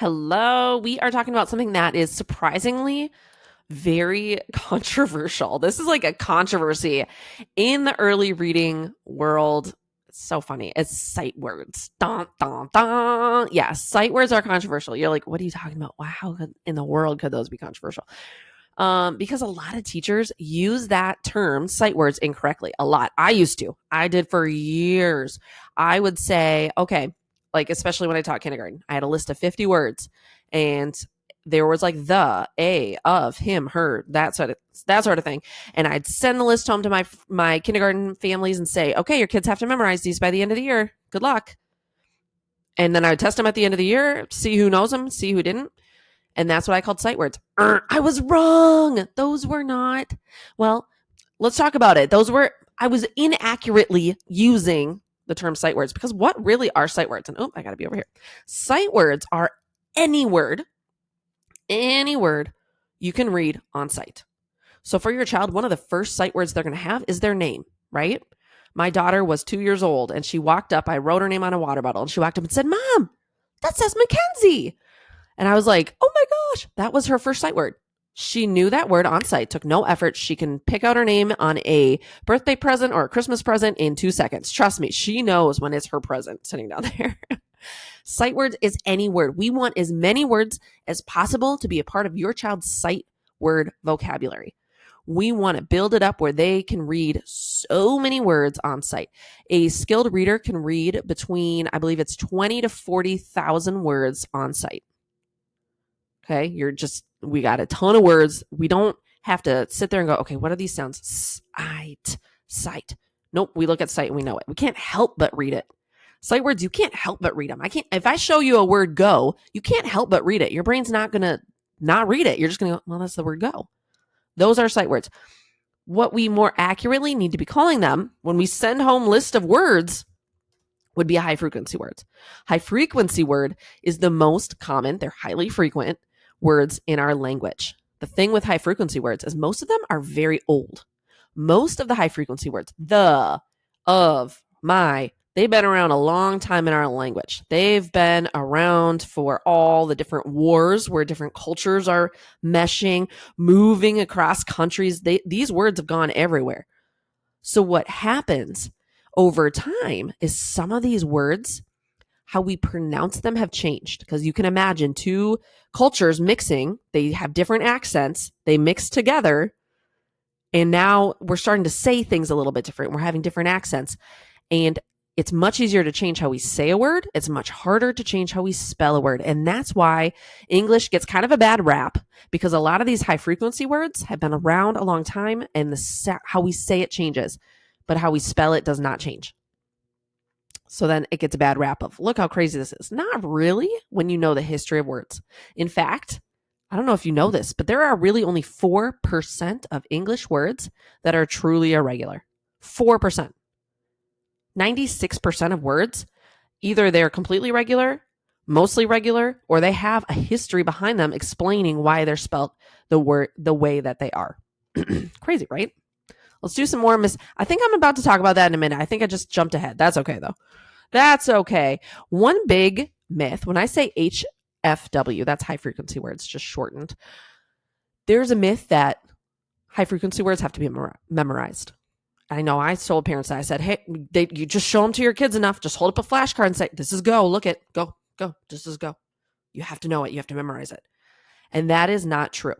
Hello. We are talking about something that is surprisingly very controversial. This is like a controversy in the early reading world. It's so funny. It's sight words. Dun, dun, dun. Yeah, sight words are controversial. You're like, what are you talking about? Wow, how in the world could those be controversial? Because a lot of teachers use that term, sight words, incorrectly. A lot. I used to. I did for years. I would say, okay, like especially when I taught kindergarten, I had a list of 50 words, and there was like the, a, of, him, her, that sort of thing. And I'd send the list home to my kindergarten families and say, okay, your kids have to memorize these by the end of the year. Good luck. And then I would test them at the end of the year, see who knows them, see who didn't. And that's what I called sight words. I was wrong. Those were not. Well, let's talk about it. I was inaccurately using the term sight words because what really are sight words? And I got to be over here. Sight words are any word you can read on sight. So for your child, one of the first sight words they're going to have is their name, right? My daughter was 2 years old and she walked up. I wrote her name on a water bottle and she walked up and said, "Mom, that says Mackenzie." And I was like, oh my gosh, that was her first sight word. She knew that word on sight, took no effort. She can pick out her name on a birthday present or a Christmas present in 2 seconds. Trust me, she knows when it's her present sitting down there. Sight words is any word. We want as many words as possible to be a part of your child's sight word vocabulary. We want to build it up where they can read so many words on sight. A skilled reader can read between, I believe it's 20 to 40,000 words on sight. Okay, we got a ton of words. We don't have to sit there and go, okay, what are these sounds? Sight. Nope, we look at sight and we know it. We can't help but read it. Sight words, you can't help but read them. If I show you a word go, you can't help but read it. Your brain's not going to not read it. You're just going to go, well, that's the word go. Those are sight words. What we more accurately need to be calling them when we send home list of words would be high frequency words. High frequency word is the most common. They're highly frequent words in our language. The thing with high frequency words is most of them are very old. Most of the high frequency words, the, of, my, they've been around a long time in our language. They've been around for all the different wars where different cultures are meshing, moving across countries. These words have gone everywhere. So what happens over time is some of these words, how we pronounce them have changed, because you can imagine two cultures mixing. They have different accents. They mix together. And now we're starting to say things a little bit different. We're having different accents. And it's much easier to change how we say a word. It's much harder to change how we spell a word. And that's why English gets kind of a bad rap, because a lot of these high frequency words have been around a long time and how we say it changes, but how we spell it does not change. So then it gets a bad rap of, look how crazy this is. Not really, when you know the history of words. In fact, I don't know if you know this, but there are really only 4% of English words that are truly irregular. 4%. 96% of words, either they're completely regular, mostly regular, or they have a history behind them explaining why they're spelled the way that they are. Crazy, right? Let's do some more. I think I'm about to talk about that in a minute. I think I just jumped ahead. That's okay, though. That's okay. One big myth, when I say HFW, that's high frequency words, just shortened. There's a myth that high frequency words have to be memorized. I know I told parents that. I said, hey, you just show them to your kids enough. Just hold up a flashcard and say, this is go. Look it. Go. This is go. You have to know it. You have to memorize it. And that is not true.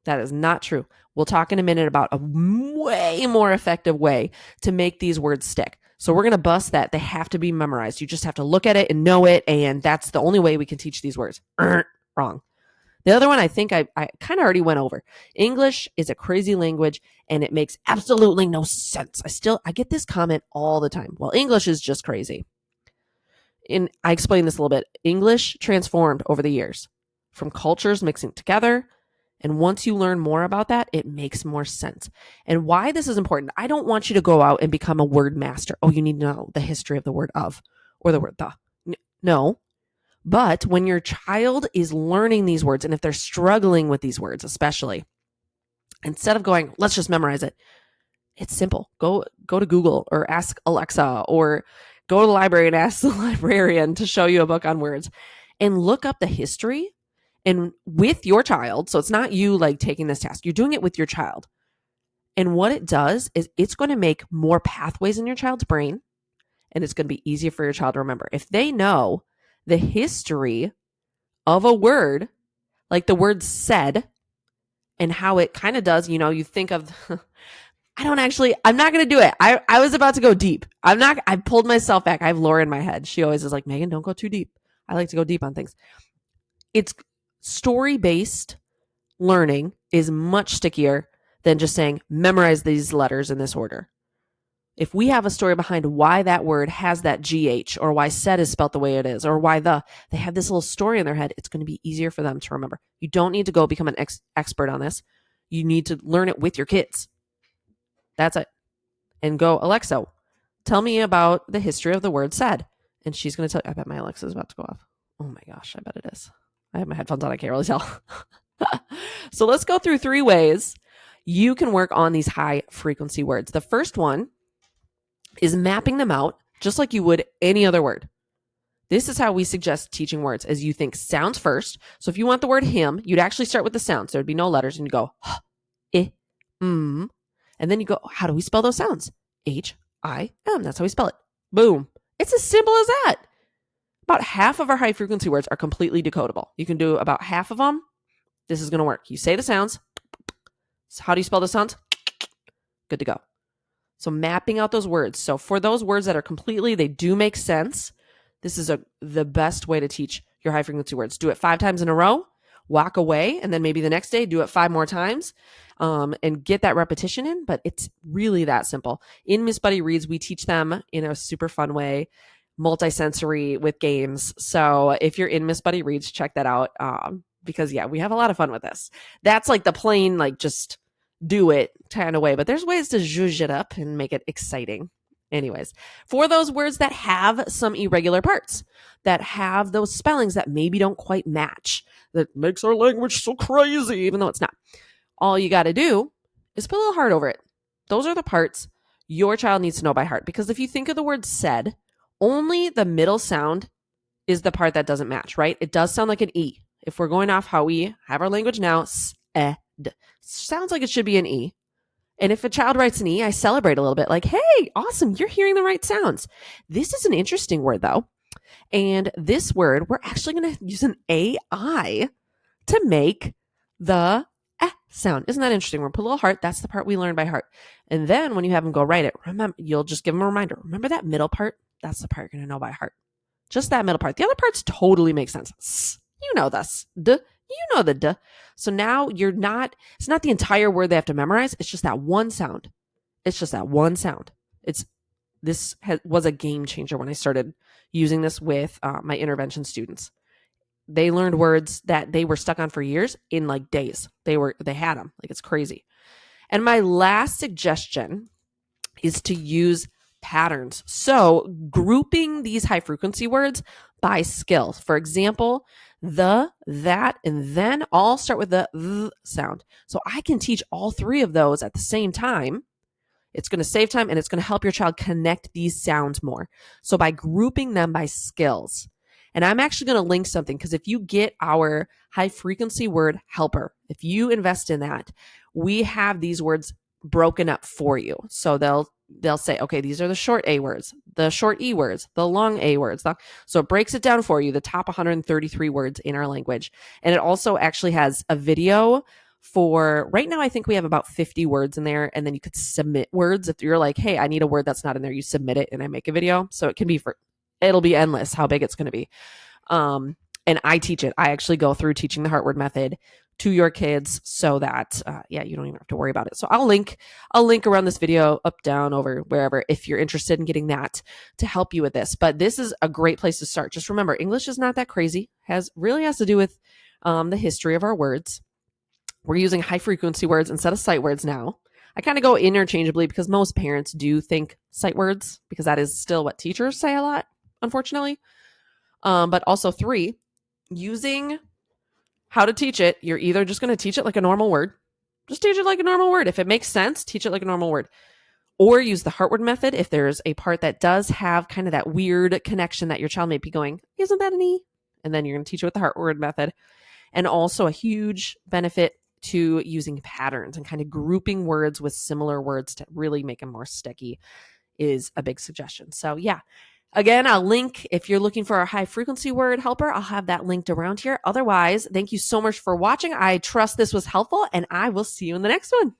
That is not true. We'll talk in a minute about a way more effective way to make these words stick. So we're going to bust that. They have to be memorized. You just have to look at it and know it. And that's the only way we can teach these words. Wrong. The other one, I think I kind of already went over. English is a crazy language and it makes absolutely no sense. I get this comment all the time. Well, English is just crazy. And I explained this a little bit. English transformed over the years from cultures mixing together. And once you learn more about that, it makes more sense. And why this is important, I don't want you to go out and become a word master. Oh, you need to know the history of the word of or the word the. No. But when your child is learning these words, and if they're struggling with these words, especially, instead of going, let's just memorize it, it's simple. Go to Google or ask Alexa or go to the library and ask the librarian to show you a book on words. and look up the history and with your child. So it's not you like taking this task. You're doing it with your child. And what it does is it's going to make more pathways in your child's brain, and it's going to be easier for your child to remember. If they know the history of a word, like the word said, and how it kind of does, you think of, I'm not going to do it. I was about to go deep. I pulled myself back. I have Laura in my head. She always is like, Megan, don't go too deep. I like to go deep on things. It's story-based learning is much stickier than just saying, memorize these letters in this order. If we have a story behind why that word has that GH, or why said is spelt the way it is, or why they have this little story in their head, it's going to be easier for them to remember. You don't need to go become an expert on this. You need to learn it with your kids. That's it. And go, Alexa, tell me about the history of the word said. And she's going to tell you. I bet my Alexa is about to go off. Oh my gosh, I bet it is. I have my headphones on. I can't really tell. So let's go through 3 ways you can work on these high frequency words. The first one is mapping them out just like you would any other word. This is how we suggest teaching words, as you think sounds first. So if you want the word him, you'd actually start with the sounds. There'd be no letters, and you go, and then you go, how do we spell those sounds? H-I-M. That's how we spell it. Boom. It's as simple as that. About half of our high frequency words are completely decodable. You can do about half of them. This is going to work. You say the sounds. So how do you spell the sounds? Good to go. So mapping out those words. So for those words that are completely, they do make sense, this is the best way to teach your high frequency words. Do it 5 times in a row, walk away, and then maybe the next day do it 5 more times, and get that repetition in. But it's really that simple. In Miss Buddy Reads, we teach them in a super fun way, multisensory with games. So if you're in Miss Buddy Reads, check that out. Because we have a lot of fun with this. That's like the plain, like just do it kind of way, but there's ways to zhuzh it up and make it exciting. Anyways, for those words that have some irregular parts, that have those spellings that maybe don't quite match, that makes our language so crazy, even though it's not, all you got to do is put a little heart over it. Those are the parts your child needs to know by heart. Because if you think of the word said, only the middle sound is the part that doesn't match, right? It does sound like an E. If we're going off how we have our language now, said sounds like it should be an E. And if a child writes an E, I celebrate a little bit, like, hey, awesome, you're hearing the right sounds. This is an interesting word, though. And this word, we're actually going to use an AI to make the sound. Isn't that interesting? We're going to put a little heart. That's the part we learn by heart. And then when you have them go write it, remember, you'll just give them a reminder. Remember that middle part? That's the part you're going to know by heart. Just that middle part. The other parts totally make sense. You know this. Duh. You know the duh. So now it's not the entire word they have to memorize. It's just that one sound. This was a game changer when I started using this with my intervention students. They learned words that they were stuck on for years in like days. They had them. Like, it's crazy. And my last suggestion is to use patterns. So grouping these high frequency words by skill. For example, the, that, and then all start with the th sound. So I can teach all 3 of those at the same time. It's going to save time, and it's going to help your child connect these sounds more. So by grouping them by skills. And I'm actually going to link something, because if you get our high frequency word helper, if you invest in that, we have these words broken up for you. So they'll say, okay, these are the short A words, the short E words, the long A words. So it breaks it down for you, the top 133 words in our language. And it also actually has a video for, right now I think we have about 50 words in there, and then you could submit words. If you're like, hey, I need a word that's not in there, you submit it and I make a video. So it'll be endless how big it's going to be. And I teach it. I actually go through teaching the Heartword method to your kids so that, you don't even have to worry about it. So I'll link around this video, up, down, over, wherever, if you're interested in getting that to help you with this. But this is a great place to start. Just remember, English is not that crazy. Really has to do with the history of our words. We're using high frequency words instead of sight words now. I kind of go interchangeably because most parents do think sight words, because that is still what teachers say a lot, unfortunately. But also 3, using how to teach it. You're either just going to teach it like a normal word. Just teach it like a normal word. If it makes sense, teach it like a normal word. Or use the Heartword method if there's a part that does have kind of that weird connection that your child may be going, isn't that an E? And then you're going to teach it with the heart word method. And also a huge benefit to using patterns and kind of grouping words with similar words to really make them more sticky is a big suggestion. So yeah, again, I'll link, if you're looking for a high frequency word helper, I'll have that linked around here. Otherwise, thank you so much for watching. I trust this was helpful, and I will see you in the next one.